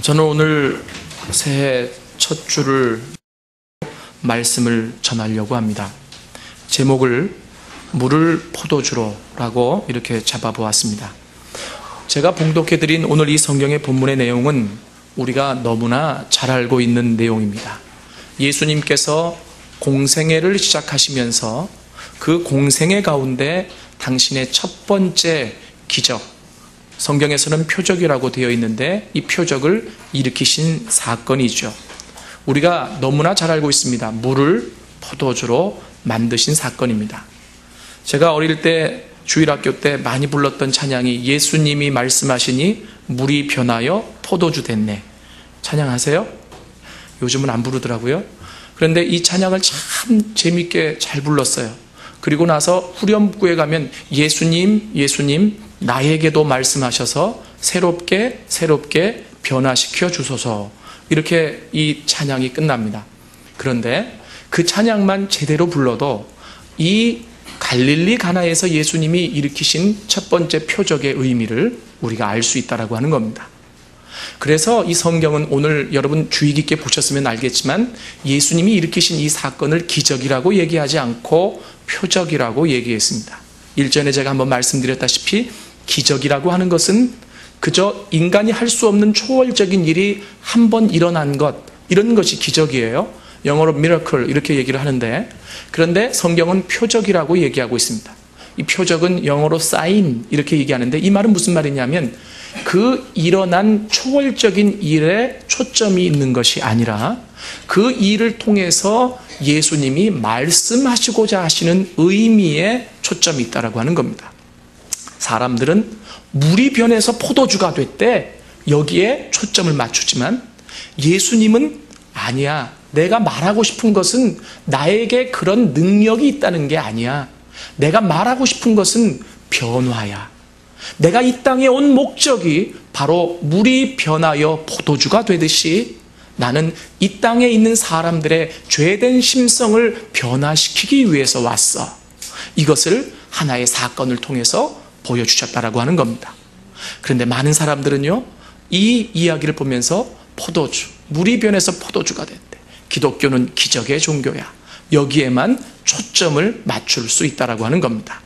저는 오늘 새해 첫 주를 말씀을 전하려고 합니다. 제목을 물을 포도주로라고 이렇게 잡아보았습니다. 제가 봉독해드린 오늘 이 성경의 본문의 내용은 우리가 너무나 잘 알고 있는 내용입니다. 예수님께서 공생애를 시작하시면서 그 공생애 가운데 당신의 첫 번째 기적, 성경에서는 표적이라고 되어 있는데 이 표적을 일으키신 사건이죠. 우리가 너무나 잘 알고 있습니다. 물을 포도주로 만드신 사건입니다. 제가 어릴 때 주일학교 때 많이 불렀던 찬양이 예수님이 말씀하시니 물이 변하여 포도주 됐네. 찬양하세요? 요즘은 안 부르더라고요. 그런데 이 찬양을 참 재밌게 잘 불렀어요. 그리고 나서 후렴구에 가면 예수님 나에게도 말씀하셔서 새롭게 변화시켜 주소서, 이렇게 이 찬양이 끝납니다. 그런데 그 찬양만 제대로 불러도 이 갈릴리 가나에서 예수님이 일으키신 첫 번째 표적의 의미를 우리가 알 수 있다라고 하는 겁니다. 그래서 이 성경은 오늘 여러분 주의 깊게 보셨으면 알겠지만 예수님이 일으키신 이 사건을 기적이라고 얘기하지 않고 표적이라고 얘기했습니다. 일전에 제가 한번 말씀드렸다시피 기적이라고 하는 것은 그저 인간이 할 수 없는 초월적인 일이 한 번 일어난 것, 이런 것이 기적이에요. 영어로 miracle 이렇게 얘기를 하는데, 그런데 성경은 표적이라고 얘기하고 있습니다. 이 표적은 영어로 sign 이렇게 얘기하는데, 이 말은 무슨 말이냐면 그 일어난 초월적인 일에 초점이 있는 것이 아니라 그 일을 통해서 예수님이 말씀하시고자 하시는 의미에 초점이 있다라고 하는 겁니다. 사람들은 물이 변해서 포도주가 됐대, 여기에 초점을 맞추지만 예수님은 아니야, 내가 말하고 싶은 것은 나에게 그런 능력이 있다는 게 아니야. 내가 말하고 싶은 것은 변화야. 내가 이 땅에 온 목적이 바로 물이 변하여 포도주가 되듯이 나는 이 땅에 있는 사람들의 죄된 심성을 변화시키기 위해서 왔어. 이것을 하나의 사건을 통해서 보여주셨다라고 하는 겁니다. 그런데 많은 사람들은요, 이 이야기를 보면서 포도주, 물이 변해서 포도주가 됐대, 기독교는 기적의 종교야, 여기에만 초점을 맞출 수 있다라고 하는 겁니다.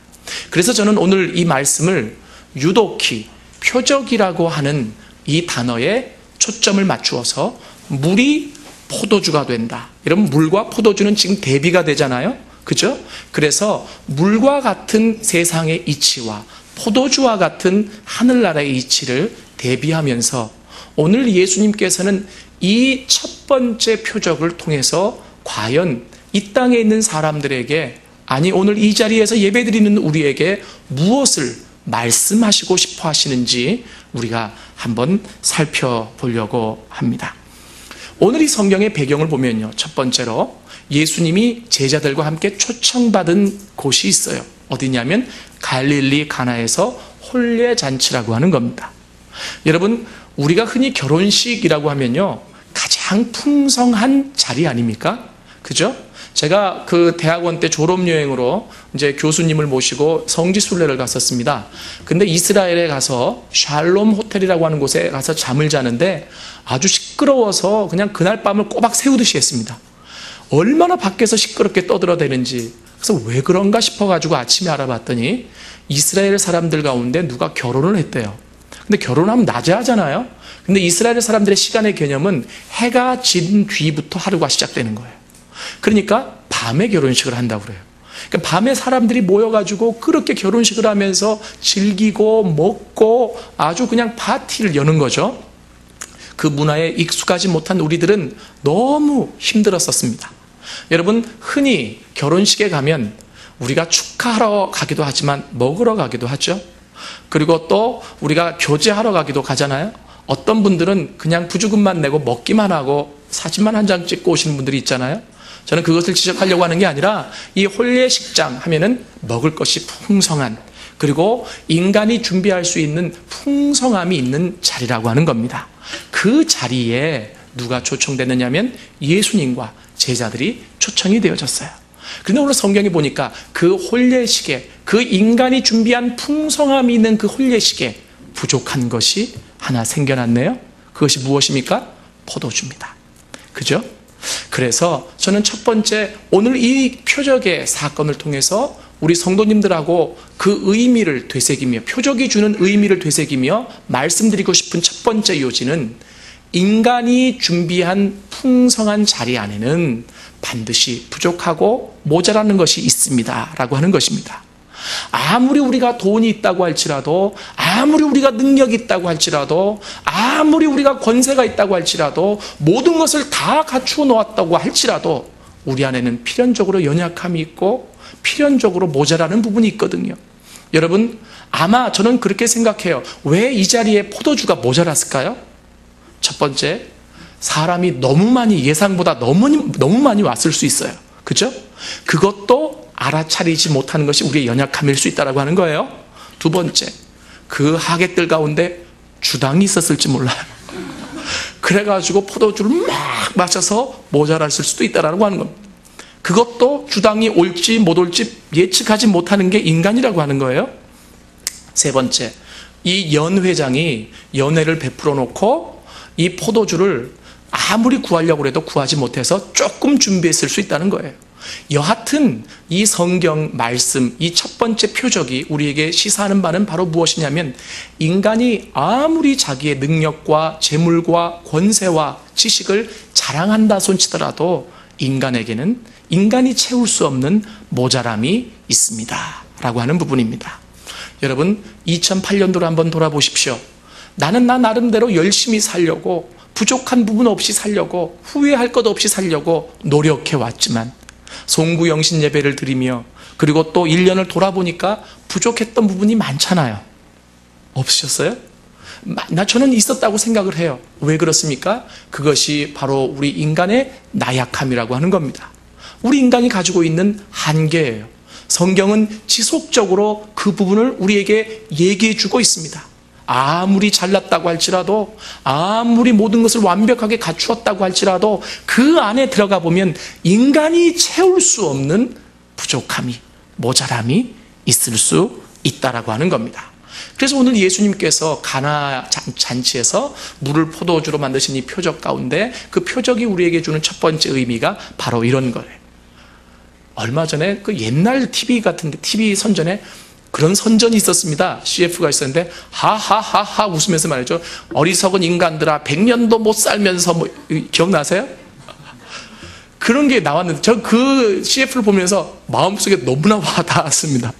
그래서 저는 오늘 이 말씀을 유독히 표적이라고 하는 이 단어에 초점을 맞추어서 물이 포도주가 된다. 여러분, 물과 포도주는 지금 대비가 되잖아요, 그죠? 그래서 물과 같은 세상의 이치와 포도주와 같은 하늘나라의 이치를 대비하면서 오늘 예수님께서는 이 첫 번째 표적을 통해서 과연 이 땅에 있는 사람들에게, 아니 오늘 이 자리에서 예배드리는 우리에게 무엇을 말씀하시고 싶어 하시는지 우리가 한번 살펴보려고 합니다. 오늘 이 성경의 배경을 보면요, 첫 번째로 예수님이 제자들과 함께 초청받은 곳이 있어요. 어디냐면 갈릴리 가나에서 혼례잔치라고 하는 겁니다. 여러분, 우리가 흔히 결혼식이라고 하면요, 가장 풍성한 자리 아닙니까? 그죠? 제가 그 대학원 때 졸업여행으로 이제 교수님을 모시고 성지순례를 갔었습니다. 근데 이스라엘에 가서 샬롬 호텔이라고 하는 곳에 가서 잠을 자는데 아주 시끄러워서 그냥 그날 밤을 꼬박 새우듯이 했습니다. 얼마나 밖에서 시끄럽게 떠들어대는지. 그래서 왜 그런가 싶어가지고 아침에 알아봤더니 이스라엘 사람들 가운데 누가 결혼을 했대요. 근데 결혼하면 낮에 하잖아요. 근데 이스라엘 사람들의 시간의 개념은 해가 진 뒤부터 하루가 시작되는 거예요. 그러니까 밤에 결혼식을 한다고 그래요. 그러니까 밤에 사람들이 모여가지고 그렇게 결혼식을 하면서 즐기고 먹고 아주 그냥 파티를 여는 거죠. 그 문화에 익숙하지 못한 우리들은 너무 힘들었었습니다. 여러분, 흔히 결혼식에 가면 우리가 축하하러 가기도 하지만 먹으러 가기도 하죠. 그리고 또 우리가 교제하러 가기도 가잖아요. 어떤 분들은 그냥 부주금만 내고 먹기만 하고 사진만 한 장 찍고 오시는 분들이 있잖아요. 저는 그것을 지적하려고 하는 게 아니라 이 혼례식장 하면은 먹을 것이 풍성한, 그리고 인간이 준비할 수 있는 풍성함이 있는 자리라고 하는 겁니다. 그 자리에 누가 초청됐느냐면 예수님과 제자들이 초청이 되어졌어요. 그런데 오늘 성경에 보니까 그 혼례식에, 그 인간이 준비한 풍성함이 있는 그 혼례식에 부족한 것이 하나 생겨났네요. 그 그것이 무엇입니까? 포도주입니다. 그죠? 그래서 저는 첫 번째, 오늘 이 표적의 사건을 통해서 우리 성도님들하고 그 의미를 되새기며, 표적이 주는 의미를 되새기며 말씀드리고 싶은 첫 번째 요지는, 인간이 준비한 풍성한 자리 안에는 반드시 부족하고 모자라는 것이 있습니다 라고 하는 것입니다. 아무리 우리가 돈이 있다고 할지라도, 아무리 우리가 능력이 있다고 할지라도, 아무리 우리가 권세가 있다고 할지라도, 모든 것을 다 갖추어 놓았다고 할지라도 우리 안에는 필연적으로 연약함이 있고 필연적으로 모자라는 부분이 있거든요. 여러분, 아마 저는 그렇게 생각해요. 왜 이 자리에 포도주가 모자랐을까요? 첫 번째, 사람이 너무 많이, 예상보다 너무 많이 왔을 수 있어요. 그죠? 그것도 알아차리지 못하는 것이 우리의 연약함일 수 있다고 하는 거예요. 두 번째, 그 하객들 가운데 주당이 있었을지 몰라요. 그래가지고 포도주를 막 마셔서 모자랐을 수도 있다고 하는 겁니다. 그것도 주당이 올지 못 올지 예측하지 못하는 게 인간이라고 하는 거예요. 세 번째, 이 연회장이 연회를 베풀어 놓고 이 포도주를 아무리 구하려고 해도 구하지 못해서 조금 준비했을 수 있다는 거예요. 여하튼 이 성경 말씀, 이 첫 번째 표적이 우리에게 시사하는 바는 바로 무엇이냐면, 인간이 아무리 자기의 능력과 재물과 권세와 지식을 자랑한다 손치더라도 인간에게는 인간이 채울 수 없는 모자람이 있습니다 라고 하는 부분입니다. 여러분, 2008년도로 한번 돌아보십시오. 나는 나 나름대로 열심히 살려고, 부족한 부분 없이 살려고, 후회할 것 없이 살려고 노력해 왔지만, 송구영신 예배를 드리며 그리고 또 1년을 돌아보니까 부족했던 부분이 많잖아요. 없으셨어요? 저는 있었다고 생각을 해요. 왜 그렇습니까? 그것이 바로 우리 인간의 나약함이라고 하는 겁니다. 우리 인간이 가지고 있는 한계예요. 성경은 지속적으로 그 부분을 우리에게 얘기해 주고 있습니다. 아무리 잘났다고 할지라도, 아무리 모든 것을 완벽하게 갖추었다고 할지라도 그 안에 들어가 보면 인간이 채울 수 없는 부족함이, 모자람이 있을 수 있다라고 하는 겁니다. 그래서 오늘 예수님께서 가나 잔치에서 물을 포도주로 만드신 이 표적 가운데, 그 표적이 우리에게 주는 첫 번째 의미가 바로 이런 거예요. 얼마 전에 그 옛날 TV 같은데, TV 선전에 그런 선전이 있었습니다. CF가 있었는데 하하하하 웃으면서 말이죠. 어리석은 인간들아, 100년도 못 살면서, 뭐 기억나세요? 그런 게 나왔는데 저 그 CF를 보면서 마음속에 너무나 와닿았습니다.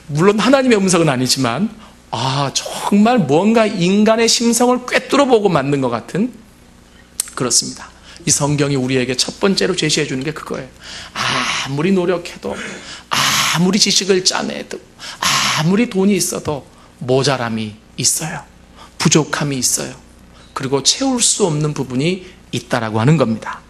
물론 하나님의 음성은 아니지만, 정말 뭔가 인간의 심성을 꿰뚫어보고 만든 것 같은, 그렇습니다. 이 성경이 우리에게 첫 번째로 제시해 주는 게 그거예요. 아무리 노력해도, 아무리 지식을 짜내도, 아무리 돈이 있어도 모자람이 있어요. 부족함이 있어요. 그리고 채울 수 없는 부분이 있다라고 하는 겁니다.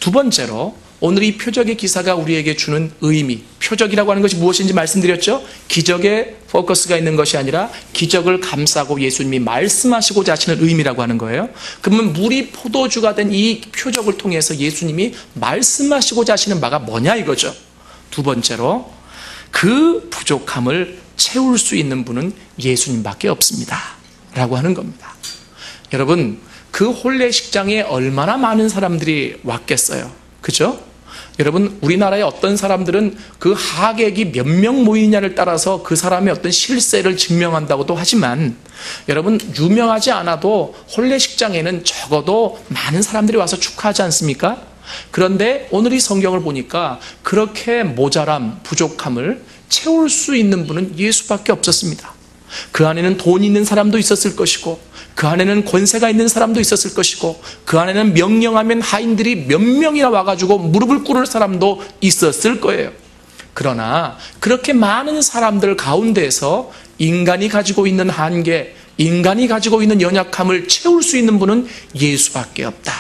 두 번째로, 오늘 이 표적의 기사가 우리에게 주는 의미, 표적이라고 하는 것이 무엇인지 말씀드렸죠? 기적에 포커스가 있는 것이 아니라 기적을 감싸고 예수님이 말씀하시고자 하시는 의미라고 하는 거예요. 그러면 물이 포도주가 된 이 표적을 통해서 예수님이 말씀하시고자 하시는 바가 뭐냐 이거죠. 두 번째로, 그 부족함을 채울 수 있는 분은 예수님밖에 없습니다 라고 하는 겁니다. 여러분, 그 혼례식장에 얼마나 많은 사람들이 왔겠어요. 그죠? 여러분, 우리나라의 어떤 사람들은 그 하객이 몇 명 모이냐를 따라서 그 사람의 어떤 실세를 증명한다고도 하지만, 여러분, 유명하지 않아도 혼례식장에는 적어도 많은 사람들이 와서 축하하지 않습니까? 그런데 오늘 이 성경을 보니까 그렇게 모자람, 부족함을 채울 수 있는 분은 예수밖에 없었습니다. 그 안에는 돈이 있는 사람도 있었을 것이고, 그 안에는 권세가 있는 사람도 있었을 것이고, 그 안에는 명령하면 하인들이 몇 명이나 와가지고 무릎을 꿇을 사람도 있었을 거예요. 그러나 그렇게 많은 사람들 가운데서 인간이 가지고 있는 한계, 인간이 가지고 있는 연약함을 채울 수 있는 분은 예수밖에 없다.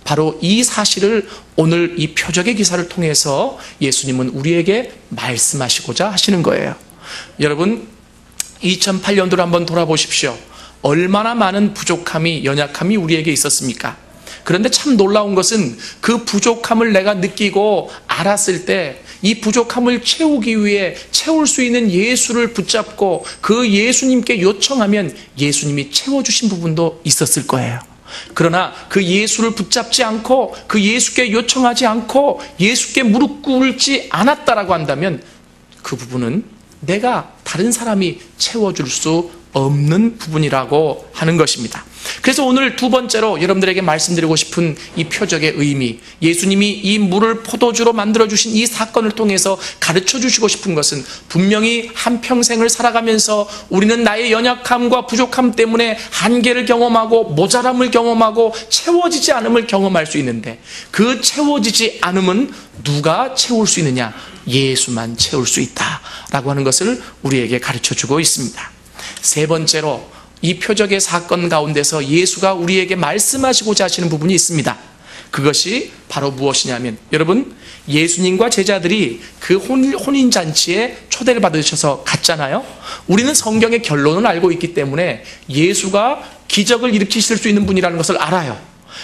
바로 이 사실을 오늘 이 표적의 기사를 통해서 예수님은 우리에게 말씀하시고자 하시는 거예요. 여러분, 2008년도를 한번 돌아보십시오. 얼마나 많은 부족함이, 연약함이 우리에게 있었습니까? 그런데 참 놀라운 것은 그 부족함을 내가 느끼고 알았을 때 이 부족함을 채우기 위해 채울 수 있는 예수를 붙잡고 그 예수님께 요청하면 예수님이 채워주신 부분도 있었을 거예요. 그러나 그 예수를 붙잡지 않고 그 예수께 요청하지 않고 예수께 무릎 꿇지 않았다라고 한다면 그 부분은 내가 다른 사람이 채워줄 수 없는 부분이라고 하는 것입니다. 그래서 오늘 두 번째로 여러분들에게 말씀드리고 싶은 이 표적의 의미, 예수님이 이 물을 포도주로 만들어주신 이 사건을 통해서 가르쳐 주시고 싶은 것은 분명히 한평생을 살아가면서 우리는 나의 연약함과 부족함 때문에 한계를 경험하고 모자람을 경험하고 채워지지 않음을 경험할 수 있는데 그 채워지지 않음은 누가 채울 수 있느냐? 예수만 채울 수 있다라고 하는 것을 우리에게 가르쳐 주고 있습니다. 세 번째로 이 표적의 사건 가운데서 예수가 우리에게 말씀하시고자 하시는 부분이 있습니다. 그것이 바로 무엇이냐면, 여러분, 예수님과 제자들이 그 혼인잔치에 초대를 받으셔서 갔잖아요. 우리는 성경의 결론을 알고 있기 때문에 예수가 기적을 일으키실 수 있는 분이라는 것을 알아요.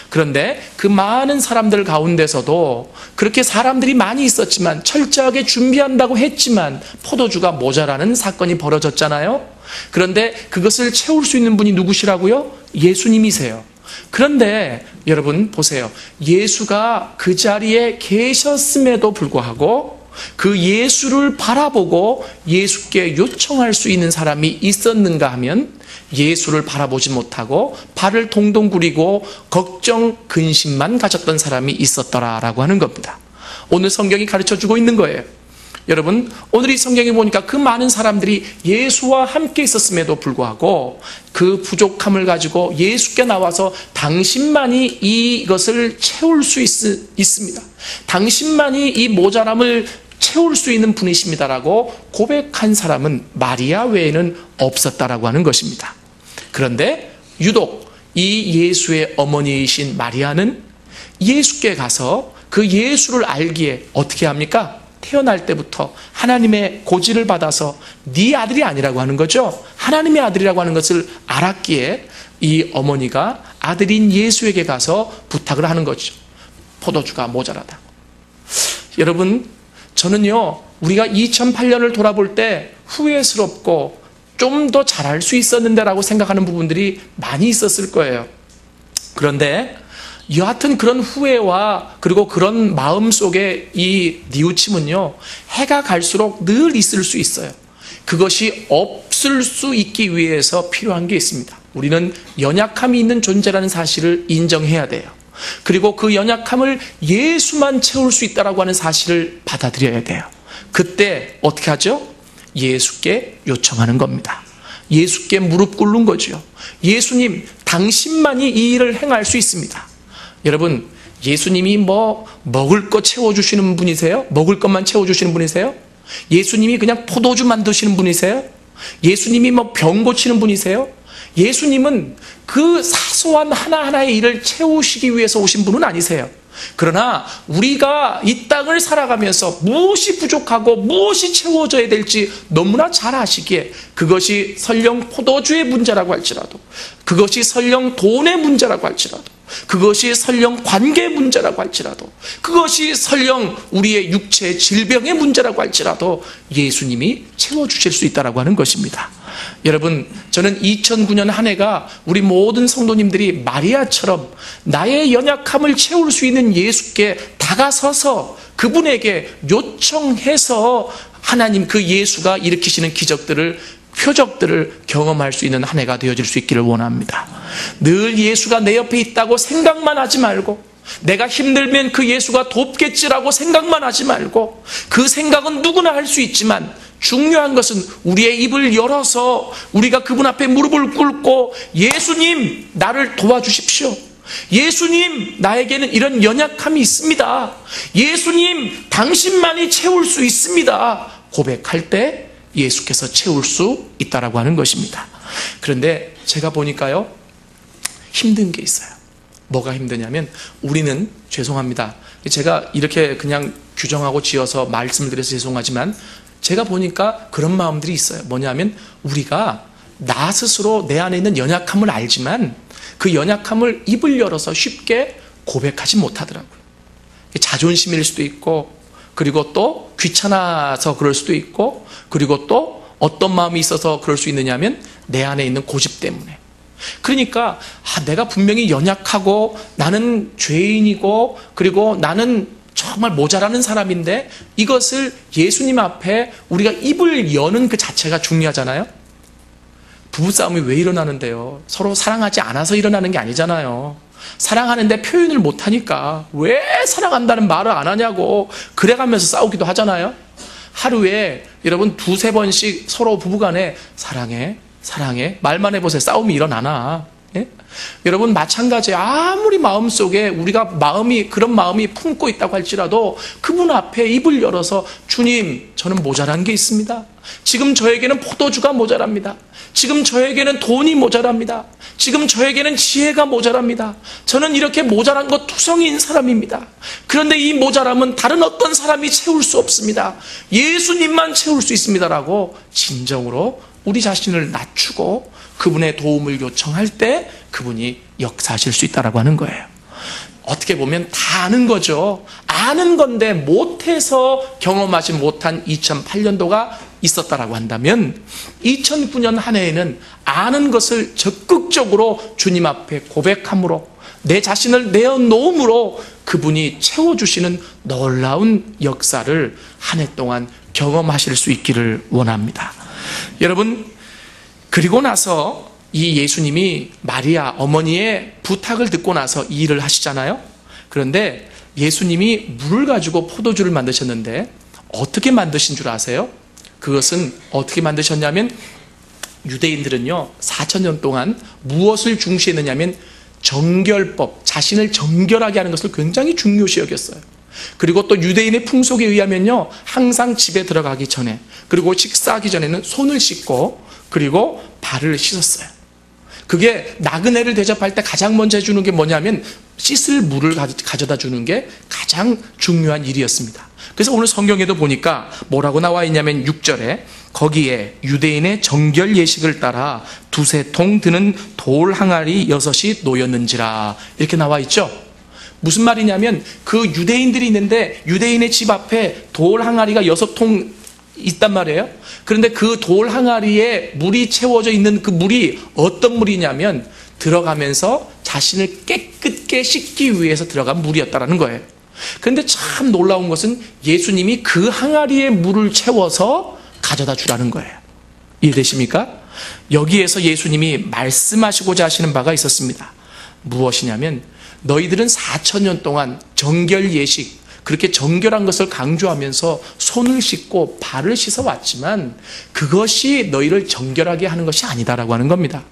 그런데 그 많은 사람들 가운데서도 그렇게 사람들이 많이 있었지만 철저하게 준비한다고 했지만 포도주가 모자라는 사건이 벌어졌잖아요. 그런데 그것을 채울 수 있는 분이 누구시라고요? 예수님이세요. 그런데 여러분 보세요. 예수가 그 자리에 계셨음에도 불구하고 그 예수를 바라보고 예수께 요청할 수 있는 사람이 있었는가 하면 예수를 바라보지 못하고 발을 동동 구리고 걱정, 근심만 가졌던 사람이 있었더라라고 하는 겁니다. 오늘 성경이 가르쳐주고 있는 거예요. 여러분, 오늘 이 성경에 보니까 그 많은 사람들이 예수와 함께 있었음에도 불구하고 그 부족함을 가지고 예수께 나와서 당신만이 이것을 채울 수 있습니다. 당신만이 이 모자람을 채울 수 있는 분이십니다라고 고백한 사람은 마리아 외에는 없었다라고 하는 것입니다. 그런데 유독 이 예수의 어머니이신 마리아는 예수께 가서 그 예수를 알기에 어떻게 합니까? 태어날 때부터 하나님의 고지를 받아서 네 아들이 아니라고 하는 거죠. 하나님의 아들이라고 하는 것을 알았기에 이 어머니가 아들인 예수에게 가서 부탁을 하는 거죠. 포도주가 모자라다. 여러분, 저는요, 우리가 2008년을 돌아볼 때 후회스럽고 좀 더 잘할 수 있었는데 라고 생각하는 부분들이 많이 있었을 거예요. 그런데 여하튼 그런 후회와 그리고 그런 마음 속에 이 뉘우침은요, 해가 갈수록 늘 있을 수 있어요. 그것이 없을 수 있기 위해서 필요한 게 있습니다. 우리는 연약함이 있는 존재라는 사실을 인정해야 돼요. 그리고 그 연약함을 예수만 채울 수 있다고 하는 사실을 받아들여야 돼요. 그때 어떻게 하죠? 예수께 요청하는 겁니다. 예수께 무릎 꿇는 거죠. 예수님, 당신만이 이 일을 행할 수 있습니다. 여러분, 예수님이 먹을 것 채워주시는 분이세요? 먹을 것만 채워주시는 분이세요? 예수님이 그냥 포도주 만드시는 분이세요? 예수님이 병 고치는 분이세요? 예수님은 그 사소한 하나하나의 일을 채우시기 위해서 오신 분은 아니세요. 그러나 우리가 이 땅을 살아가면서 무엇이 부족하고 무엇이 채워져야 될지 너무나 잘 아시기에 그것이 설령 포도주의 문제라고 할지라도, 그것이 설령 돈의 문제라고 할지라도, 그것이 설령 관계 문제라고 할지라도, 그것이 설령 우리의 육체 질병의 문제라고 할지라도 예수님이 채워주실 수 있다고 하는 것입니다. 여러분, 저는 2009년 한 해가 우리 모든 성도님들이 마리아처럼 나의 연약함을 채울 수 있는 예수께 다가서서 그분에게 요청해서 하나님 그 예수가 일으키시는 기적들을, 표적들을 경험할 수 있는 한 해가 되어질 수 있기를 원합니다. 늘 예수가 내 옆에 있다고 생각만 하지 말고, 내가 힘들면 그 예수가 돕겠지라고 생각만 하지 말고, 그 생각은 누구나 할 수 있지만 중요한 것은 우리의 입을 열어서 우리가 그분 앞에 무릎을 꿇고 예수님, 나를 도와주십시오. 예수님, 나에게는 이런 연약함이 있습니다. 예수님, 당신만이 채울 수 있습니다. 고백할 때 예수께서 채울 수 있다라고 하는 것입니다. 그런데 제가 보니까요, 힘든 게 있어요. 뭐가 힘드냐면, 우리는, 죄송합니다, 제가 이렇게 그냥 규정하고 지어서 말씀을 드려서 죄송하지만 제가 보니까 그런 마음들이 있어요. 뭐냐면, 우리가 나 스스로 내 안에 있는 연약함을 알지만 그 연약함을 입을 열어서 쉽게 고백하지 못하더라고요. 자존심일 수도 있고, 그리고 또 귀찮아서 그럴 수도 있고, 그리고 또 어떤 마음이 있어서 그럴 수 있느냐면 내 안에 있는 고집 때문에. 그러니까 내가 분명히 연약하고 나는 죄인이고 그리고 나는 정말 모자라는 사람인데, 이것을 예수님 앞에 우리가 입을 여는 그 자체가 중요하잖아요. 부부싸움이 왜 일어나는데요? 서로 사랑하지 않아서 일어나는 게 아니잖아요. 사랑하는데 표현을 못하니까 왜 사랑한다는 말을 안 하냐고 그래가면서 싸우기도 하잖아요. 하루에 여러분 2-3번씩 서로 부부간에 사랑해 사랑해 말만 해보세요. 싸움이 일어나나? 예? 여러분 마찬가지예요. 아무리 마음속에 우리가 그런 마음이 품고 있다고 할지라도 그분 앞에 입을 열어서 주님, 저는 모자란 게 있습니다. 지금 저에게는 포도주가 모자랍니다. 지금 저에게는 돈이 모자랍니다. 지금 저에게는 지혜가 모자랍니다. 저는 이렇게 모자란 것 투성이인 사람입니다. 그런데 이 모자람은 다른 어떤 사람이 채울 수 없습니다. 예수님만 채울 수 있습니다라고 진정으로 우리 자신을 낮추고 그분의 도움을 요청할 때 그분이 역사하실 수 있다라고 하는 거예요. 어떻게 보면 다 아는 거죠. 아는 건데 못해서 경험하지 못한 2008년도가 있었다라고 한다면 2009년 한 해에는 아는 것을 적극적으로 주님 앞에 고백함으로 내 자신을 내어놓음으로 그분이 채워주시는 놀라운 역사를 한 해 동안 경험하실 수 있기를 원합니다. 여러분, 그리고 나서 이 예수님이 마리아 어머니의 부탁을 듣고 나서 이 일을 하시잖아요. 그런데 예수님이 물을 가지고 포도주를 만드셨는데 어떻게 만드신 줄 아세요? 그것은 어떻게 만드셨냐면 유대인들은요 4,000년 동안 무엇을 중시했느냐면 정결법, 자신을 정결하게 하는 것을 굉장히 중요시 여겼어요. 그리고 또 유대인의 풍속에 의하면요 항상 집에 들어가기 전에 그리고 식사하기 전에는 손을 씻고 그리고 발을 씻었어요. 그게 나그네를 대접할 때 가장 먼저 해주는 게 뭐냐면 씻을 물을 가져다 주는 게 가장 중요한 일이었습니다. 그래서 오늘 성경에도 보니까 뭐라고 나와 있냐면 6절에 거기에 유대인의 정결 예식을 따라 2-3통 드는 돌 항아리 6이 놓였는지라 이렇게 나와 있죠. 무슨 말이냐면 그 유대인들이 있는데 유대인의 집 앞에 돌 항아리가 6통 있단 말이에요. 그런데 그 돌 항아리에 물이 채워져 있는 그 물이 어떤 물이냐면 들어가면서 자신을 깨끗게 씻기 위해서 들어간 물이었다는 거예요. 그런데 참 놀라운 것은 예수님이 그 항아리에 물을 채워서 가져다 주라는 거예요. 이해되십니까? 여기에서 예수님이 말씀하시고자 하시는 바가 있었습니다. 무엇이냐면 너희들은 4,000년 동안 정결 예식, 그렇게 정결한 것을 강조하면서 손을 씻고 발을 씻어왔지만 그것이 너희를 정결하게 하는 것이 아니다라고 하는 겁니다.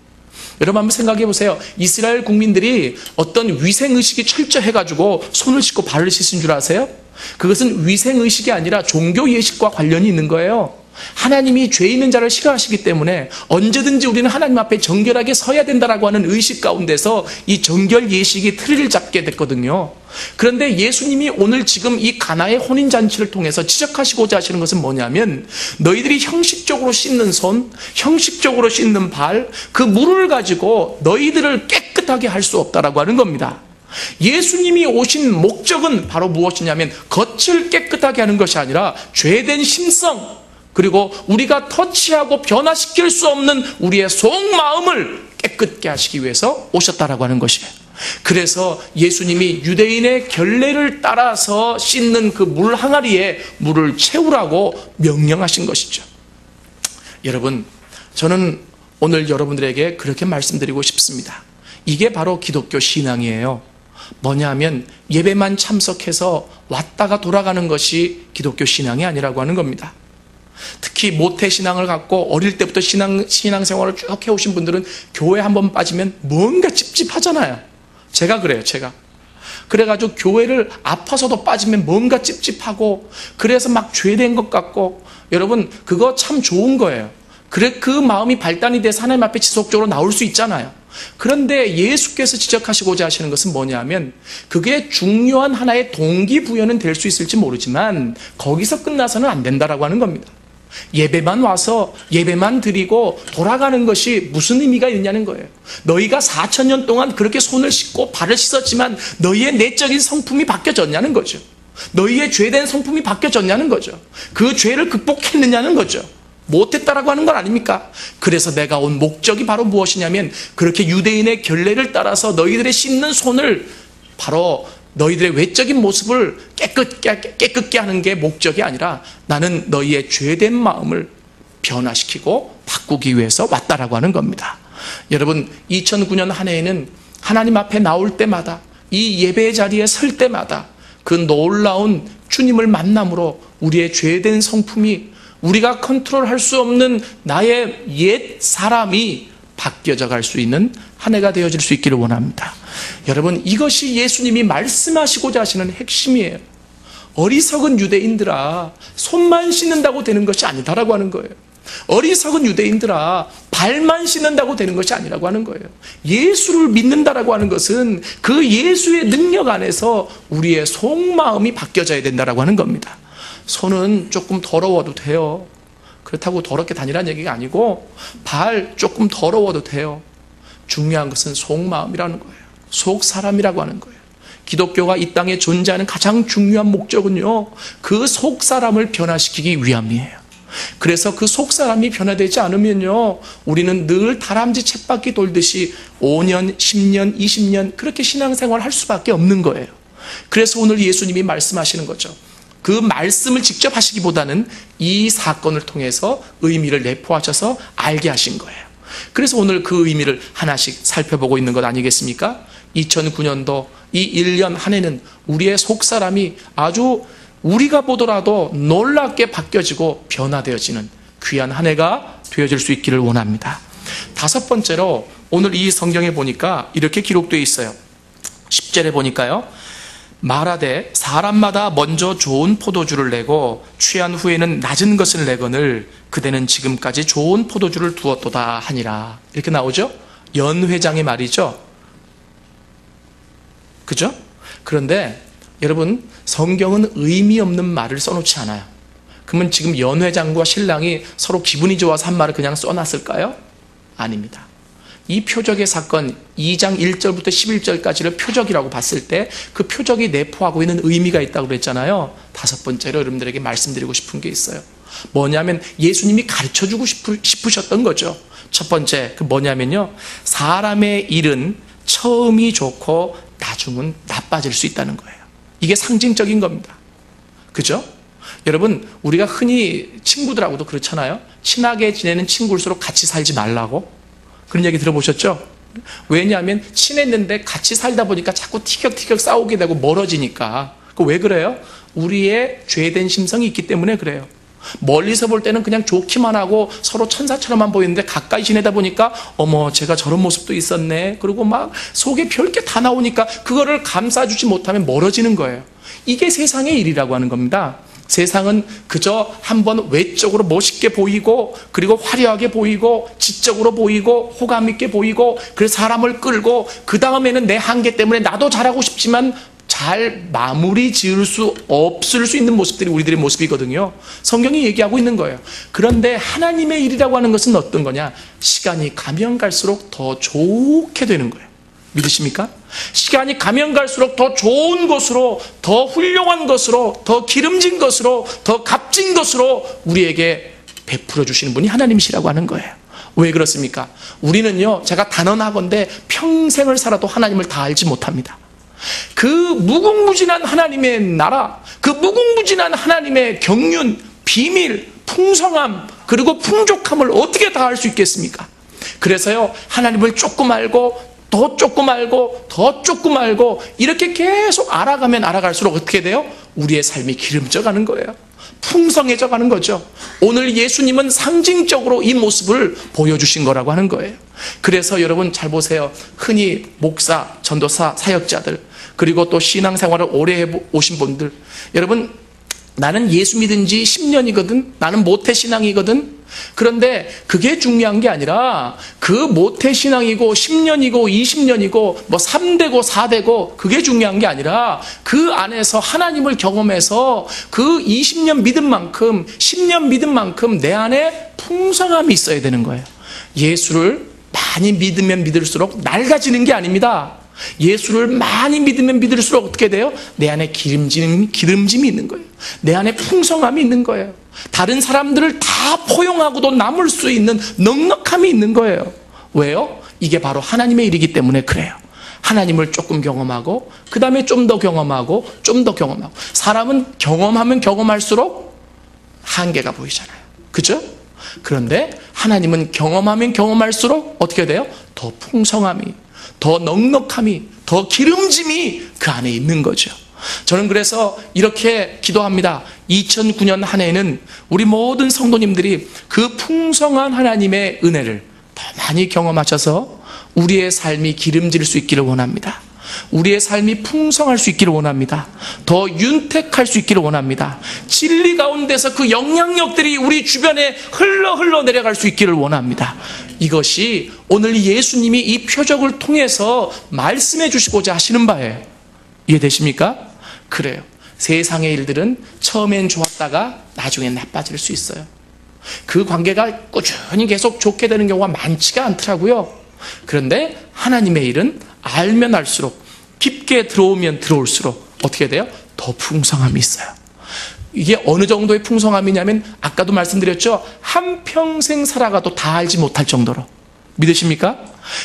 여러분 한번 생각해 보세요. 이스라엘 국민들이 어떤 위생의식이 철저해가지고 손을 씻고 발을 씻은 줄 아세요? 그것은 위생의식이 아니라 종교예식과 관련이 있는 거예요. 하나님이 죄 있는 자를 싫어하시기 때문에 언제든지 우리는 하나님 앞에 정결하게 서야 된다라고 하는 의식 가운데서 이 정결 예식이 틀을 잡게 됐거든요. 그런데 예수님이 오늘 지금 이 가나의 혼인잔치를 통해서 지적하시고자 하시는 것은 뭐냐면 너희들이 형식적으로 씻는 손, 형식적으로 씻는 발, 그 물을 가지고 너희들을 깨끗하게 할 수 없다라고 하는 겁니다. 예수님이 오신 목적은 바로 무엇이냐면 겉을 깨끗하게 하는 것이 아니라 죄된 심성, 그리고 우리가 터치하고 변화시킬 수 없는 우리의 속마음을 깨끗게 하시기 위해서 오셨다라고 하는 것이에요. 그래서 예수님이 유대인의 결례를 따라서 씻는 그 물 항아리에 물을 채우라고 명령하신 것이죠. 여러분, 저는 오늘 여러분들에게 그렇게 말씀드리고 싶습니다. 이게 바로 기독교 신앙이에요. 뭐냐면 예배만 참석해서 왔다가 돌아가는 것이 기독교 신앙이 아니라고 하는 겁니다. 특히 모태신앙을 갖고 어릴 때부터 신앙생활을 쭉 해오신 분들은 교회 한번 빠지면 뭔가 찝찝하잖아요. 제가 그래요. 제가 그래가지고 교회를 아파서도 빠지면 뭔가 찝찝하고 그래서 막 죄된 것 같고, 여러분 그거 참 좋은 거예요. 그래 그 마음이 발단이 돼서 하나님 앞에 지속적으로 나올 수 있잖아요. 그런데 예수께서 지적하시고자 하시는 것은 뭐냐면 그게 중요한 하나의 동기부여는 될 수 있을지 모르지만 거기서 끝나서는 안 된다라고 하는 겁니다. 예배만 와서 예배만 드리고 돌아가는 것이 무슨 의미가 있냐는 거예요. 너희가 4,000년 동안 그렇게 손을 씻고 발을 씻었지만 너희의 내적인 성품이 바뀌어졌냐는 거죠. 너희의 죄된 성품이 바뀌어졌냐는 거죠. 그 죄를 극복했느냐는 거죠. 못했다라고 하는 건 아닙니까? 그래서 내가 온 목적이 바로 무엇이냐면 그렇게 유대인의 결례를 따라서 너희들의 씻는 손을 바로 너희들의 외적인 모습을 깨끗게 하는 게 목적이 아니라 나는 너희의 죄된 마음을 변화시키고 바꾸기 위해서 왔다라고 하는 겁니다. 여러분 2009년 한 해에는 하나님 앞에 나올 때마다 이 예배의 자리에 설 때마다 그 놀라운 주님을 만남으로 우리의 죄된 성품이 우리가 컨트롤할 수 없는 나의 옛 사람이 바뀌어져 갈 수 있는 한 해가 되어질 수 있기를 원합니다. 여러분 이것이 예수님이 말씀하시고자 하시는 핵심이에요. 어리석은 유대인들아 손만 씻는다고 되는 것이 아니다라고 하는 거예요. 어리석은 유대인들아 발만 씻는다고 되는 것이 아니라고 하는 거예요. 예수를 믿는다라고 하는 것은 그 예수의 능력 안에서 우리의 속마음이 바뀌어져야 된다라고 하는 겁니다. 손은 조금 더러워도 돼요. 그렇다고 더럽게 다니라는 얘기가 아니고 발 조금 더러워도 돼요. 중요한 것은 속마음이라는 거예요. 속사람이라고 하는 거예요. 기독교가 이 땅에 존재하는 가장 중요한 목적은요, 그 속사람을 변화시키기 위함이에요. 그래서 그 속사람이 변화되지 않으면요, 우리는 늘 다람쥐 쳇바퀴 돌듯이 5년, 10년, 20년 그렇게 신앙생활을 할 수밖에 없는 거예요. 그래서 오늘 예수님이 말씀하시는 거죠. 그 말씀을 직접 하시기보다는 이 사건을 통해서 의미를 내포하셔서 알게 하신 거예요. 그래서 오늘 그 의미를 하나씩 살펴보고 있는 것 아니겠습니까? 2009년도 이 1년 한 해는 우리의 속사람이 아주 우리가 보더라도 놀랍게 바뀌어지고 변화되어지는 귀한 한 해가 되어질 수 있기를 원합니다. 다섯 번째로 오늘 이 성경에 보니까 이렇게 기록되어 있어요. 10절에 보니까요, 말하되 사람마다 먼저 좋은 포도주를 내고 취한 후에는 낮은 것을 내거늘 그대는 지금까지 좋은 포도주를 두었도다 하니라. 이렇게 나오죠? 연회장의 말이죠. 그죠? 그런데 여러분 성경은 의미 없는 말을 써놓지 않아요. 그러면 지금 연회장과 신랑이 서로 기분이 좋아서 한 말을 그냥 써놨을까요? 아닙니다. 이 표적의 사건 2장 1절부터 11절까지를 표적이라고 봤을 때 그 표적이 내포하고 있는 의미가 있다고 그랬잖아요. 다섯 번째로 여러분들에게 말씀드리고 싶은 게 있어요. 뭐냐면 예수님이 가르쳐주고 싶으셨던 거죠. 첫 번째 그 뭐냐면요, 사람의 일은 처음이 좋고 나중은 나빠질 수 있다는 거예요. 이게 상징적인 겁니다. 그죠? 여러분 우리가 흔히 친구들하고도 그렇잖아요. 친하게 지내는 친구일수록 같이 살지 말라고 그런 얘기 들어보셨죠? 왜냐하면 친했는데 같이 살다 보니까 자꾸 티격태격 싸우게 되고 멀어지니까. 왜 그래요? 우리의 죄된 심성이 있기 때문에 그래요. 멀리서 볼 때는 그냥 좋기만 하고 서로 천사처럼만 보이는데 가까이 지내다 보니까 어머 제가 저런 모습도 있었네, 그리고 막 속에 별게 다 나오니까 그거를 감싸주지 못하면 멀어지는 거예요. 이게 세상의 일이라고 하는 겁니다. 세상은 그저 한번 외적으로 멋있게 보이고 그리고 화려하게 보이고 지적으로 보이고 호감 있게 보이고 그래서 사람을 끌고 그 다음에는 내 한계 때문에 나도 잘하고 싶지만 잘 마무리 지을 수 없을 수 있는 모습들이 우리들의 모습이거든요. 성경이 얘기하고 있는 거예요. 그런데 하나님의 일이라고 하는 것은 어떤 거냐? 시간이 가면 갈수록 더 좋게 되는 거예요. 믿으십니까? 시간이 가면 갈수록 더 좋은 것으로, 더 훌륭한 것으로, 더 기름진 것으로, 더 값진 것으로 우리에게 베풀어 주시는 분이 하나님이시라고 하는 거예요. 왜 그렇습니까? 우리는요, 제가 단언하건대 평생을 살아도 하나님을 다 알지 못합니다. 그 무궁무진한 하나님의 나라, 그 무궁무진한 하나님의 경륜, 비밀, 풍성함, 그리고 풍족함을 어떻게 다 알 수 있겠습니까? 그래서요, 하나님을 조금 알고 더 조금 알고 더 조금 알고 이렇게 계속 알아가면 알아갈수록 어떻게 돼요? 우리의 삶이 기름져 가는 거예요. 풍성해져 가는 거죠. 오늘 예수님은 상징적으로 이 모습을 보여주신 거라고 하는 거예요. 그래서 여러분 잘 보세요. 흔히 목사, 전도사, 사역자들, 그리고 또 신앙생활을 오래 해오신 분들, 여러분 나는 예수 믿은 지 10년이거든, 나는 모태신앙이거든. 그런데 그게 중요한 게 아니라 그 모태신앙이고 10년이고 20년이고 뭐 3대고 4대고 그게 중요한 게 아니라 그 안에서 하나님을 경험해서 그 20년 믿은 만큼 10년 믿은 만큼 내 안에 풍성함이 있어야 되는 거예요. 예수를 많이 믿으면 믿을수록 낡아지는 게 아닙니다. 예수를 많이 믿으면 믿을수록 어떻게 돼요? 내 안에 기름짐이 있는 거예요. 내 안에 풍성함이 있는 거예요. 다른 사람들을 다 포용하고도 남을 수 있는 넉넉함이 있는 거예요. 왜요? 이게 바로 하나님의 일이기 때문에 그래요. 하나님을 조금 경험하고 그 다음에 좀 더 경험하고 좀 더 경험하고. 사람은 경험하면 경험할수록 한계가 보이잖아요. 그죠? 그런데 하나님은 경험하면 경험할수록 어떻게 돼요? 더 풍성함이, 더 넉넉함이, 더 기름짐이 그 안에 있는 거죠. 저는 그래서 이렇게 기도합니다. 2009년 한 해에는 우리 모든 성도님들이 그 풍성한 하나님의 은혜를 더 많이 경험하셔서 우리의 삶이 기름질 수 있기를 원합니다. 우리의 삶이 풍성할 수 있기를 원합니다. 더 윤택할 수 있기를 원합니다. 진리 가운데서 그 영향력들이 우리 주변에 흘러 내려갈 수 있기를 원합니다. 이것이 오늘 예수님이 이 표적을 통해서 말씀해 주시고자 하시는 바예요. 이해되십니까? 그래요. 세상의 일들은 처음엔 좋았다가 나중엔 나빠질 수 있어요. 그 관계가 꾸준히 계속 좋게 되는 경우가 많지가 않더라고요. 그런데 하나님의 일은 알면 알수록, 깊게 들어오면 들어올수록 어떻게 돼요? 더 풍성함이 있어요. 이게 어느 정도의 풍성함이냐면 아까도 말씀드렸죠. 한평생 살아가도 다 알지 못할 정도로. 믿으십니까?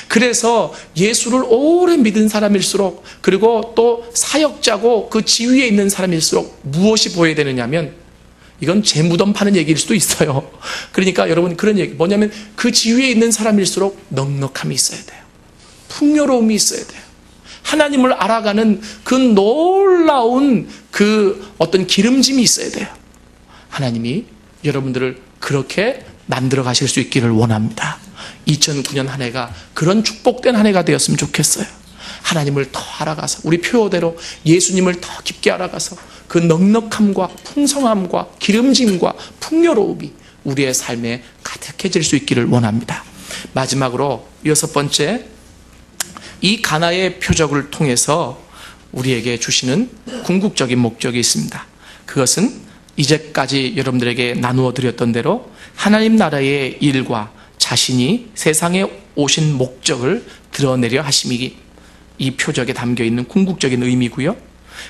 그래서 예수를 오래 믿은 사람일수록, 그리고 또 사역자고 그 지위에 있는 사람일수록 무엇이 보여야 되느냐면, 이건 제 무덤 파는 얘기일 수도 있어요. 그러니까 여러분, 그런 얘기 뭐냐면 그 지위에 있는 사람일수록 넉넉함이 있어야 돼요. 풍요로움이 있어야 돼요. 하나님을 알아가는 그 놀라운 그 어떤 기름짐이 있어야 돼요. 하나님이 여러분들을 그렇게 만들어 가실 수 있기를 원합니다. 2009년 한 해가 그런 축복된 한 해가 되었으면 좋겠어요. 하나님을 더 알아가서, 우리 표어대로 예수님을 더 깊게 알아가서 그 넉넉함과 풍성함과 기름짐과 풍요로움이 우리의 삶에 가득해질 수 있기를 원합니다. 마지막으로 6번째, 이 가나의 표적을 통해서 우리에게 주시는 궁극적인 목적이 있습니다. 그것은 이제까지 여러분들에게 나누어 드렸던 대로 하나님 나라의 일과 자신이 세상에 오신 목적을 드러내려 하심이 이 표적에 담겨있는 궁극적인 의미고요.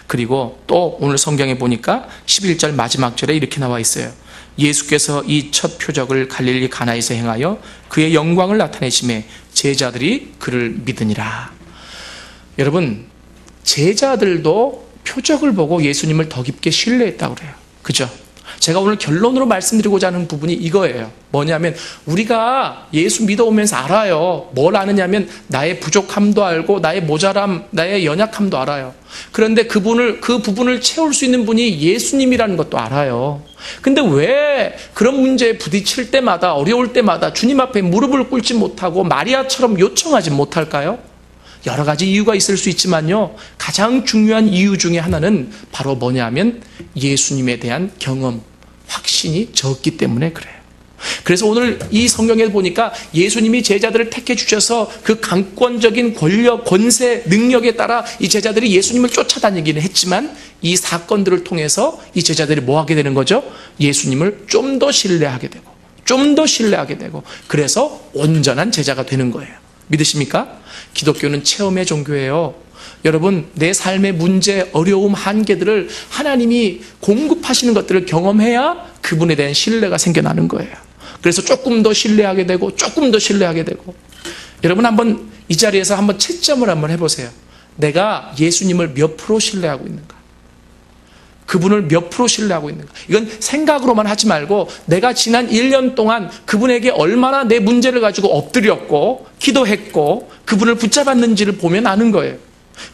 그리고 또 오늘 성경에 보니까 11절 마지막 절에 이렇게 나와 있어요. 예수께서 이 첫 표적을 갈릴리 가나에서 행하여 그의 영광을 나타내심에 제자들이 그를 믿으니라. 여러분, 제자들도 표적을 보고 예수님을 더 깊게 신뢰했다고 그래요. 그죠? 제가 오늘 결론으로 말씀드리고자 하는 부분이 이거예요. 뭐냐면 우리가 예수 믿어오면서 알아요. 뭘 아느냐면 나의 부족함도 알고 나의 모자람, 나의 연약함도 알아요. 그런데 그 부분을 채울 수 있는 분이 예수님이라는 것도 알아요. 근데 왜 그런 문제에 부딪힐 때마다, 어려울 때마다 주님 앞에 무릎을 꿇지 못하고 마리아처럼 요청하지 못할까요? 여러 가지 이유가 있을 수 있지만요, 가장 중요한 이유 중에 하나는 바로 뭐냐면 예수님에 대한 경험, 확신이 적기 때문에 그래요. 그래서 오늘 이 성경에 보니까 예수님이 제자들을 택해 주셔서 그 강권적인 권력, 권세, 능력에 따라 이 제자들이 예수님을 쫓아다니기는 했지만 이 사건들을 통해서 이 제자들이 뭐 하게 되는 거죠? 예수님을 좀 더 신뢰하게 되고, 좀 더 신뢰하게 되고, 그래서 온전한 제자가 되는 거예요. 믿으십니까? 기독교는 체험의 종교예요. 여러분, 내 삶의 문제, 어려움, 한계들을 하나님이 공급하시는 것들을 경험해야 그분에 대한 신뢰가 생겨나는 거예요. 그래서 조금 더 신뢰하게 되고, 조금 더 신뢰하게 되고. 여러분, 한번 이 자리에서 한번 채점을 한번 해보세요. 내가 예수님을 몇 프로 신뢰하고 있는가? 그분을 몇 프로 신뢰하고 있는가? 이건 생각으로만 하지 말고 내가 지난 1년 동안 그분에게 얼마나 내 문제를 가지고 엎드렸고 기도했고 그분을 붙잡았는지를 보면 아는 거예요.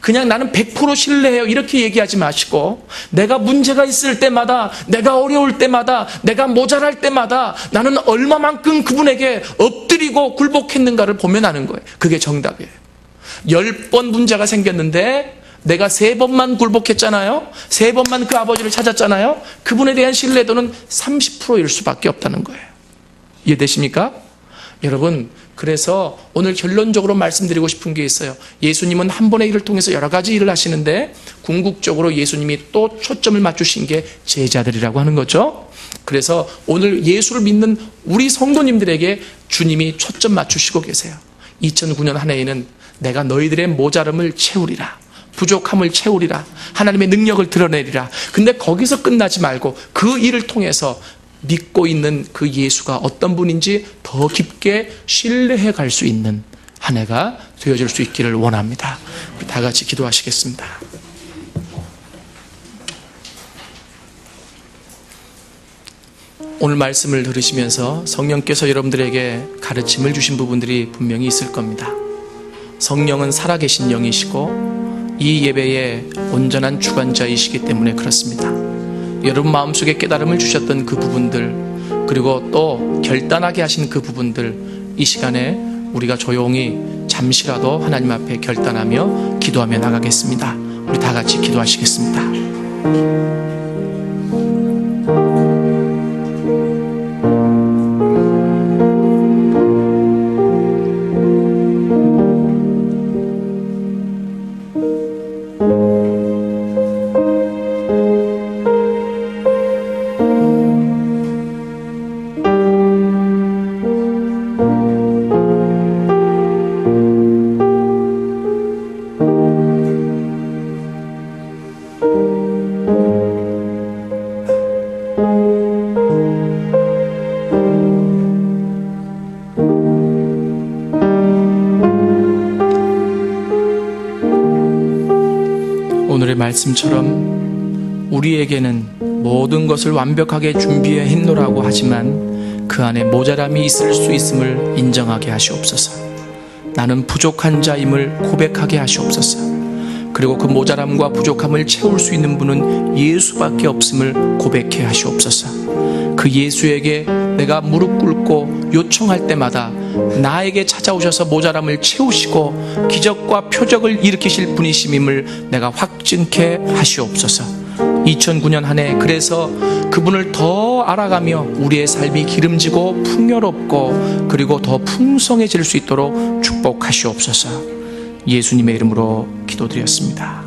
그냥 나는 100% 신뢰해요 이렇게 얘기하지 마시고, 내가 문제가 있을 때마다, 내가 어려울 때마다, 내가 모자랄 때마다 나는 얼마만큼 그분에게 엎드리고 굴복했는가를 보면 아는 거예요. 그게 정답이에요. 10번 문제가 생겼는데 내가 3번만 굴복했잖아요. 3번만 그 아버지를 찾았잖아요. 그분에 대한 신뢰도는 30%일 수밖에 없다는 거예요. 이해되십니까? 여러분, 그래서 오늘 결론적으로 말씀드리고 싶은 게 있어요. 예수님은 한 번의 일을 통해서 여러 가지 일을 하시는데 궁극적으로 예수님이 또 초점을 맞추신 게 제자들이라고 하는 거죠. 그래서 오늘 예수를 믿는 우리 성도님들에게 주님이 초점 맞추시고 계세요. 2009년 한 해에는 내가 너희들의 모자람을 채우리라, 부족함을 채우리라, 하나님의 능력을 드러내리라. 근데 거기서 끝나지 말고 그 일을 통해서 믿고 있는 그 예수가 어떤 분인지 더 깊게 신뢰해 갈 수 있는 한 해가 되어질 수 있기를 원합니다. 우리 다 같이 기도하시겠습니다. 오늘 말씀을 들으시면서 성령께서 여러분들에게 가르침을 주신 부분들이 분명히 있을 겁니다. 성령은 살아계신 영이시고 이 예배의 온전한 주관자이시기 때문에 그렇습니다. 여러분 마음속에 깨달음을 주셨던 그 부분들, 그리고 또 결단하게 하신 그 부분들, 이 시간에 우리가 조용히 잠시라도 하나님 앞에 결단하며 기도하며 나가겠습니다. 우리 다 같이 기도하시겠습니다. 오늘의 말씀처럼 우리에게는 모든 것을 완벽하게 준비해 했노라고 하지만 그 안에 모자람이 있을 수 있음을 인정하게 하시옵소서. 나는 부족한 자임을 고백하게 하시옵소서. 그리고 그 모자람과 부족함을 채울 수 있는 분은 예수밖에 없음을 고백해 하시옵소서. 그 예수에게 내가 무릎 꿇고 요청할 때마다 나에게 찾아오셔서 모자람을 채우시고 기적과 표적을 일으키실 분이심임을 내가 확증케 하시옵소서. 2009년 한 해 그래서 그분을 더 알아가며 우리의 삶이 기름지고 풍요롭고 그리고 더 풍성해질 수 있도록 축복하시옵소서. 예수님의 이름으로 기도드렸습니다.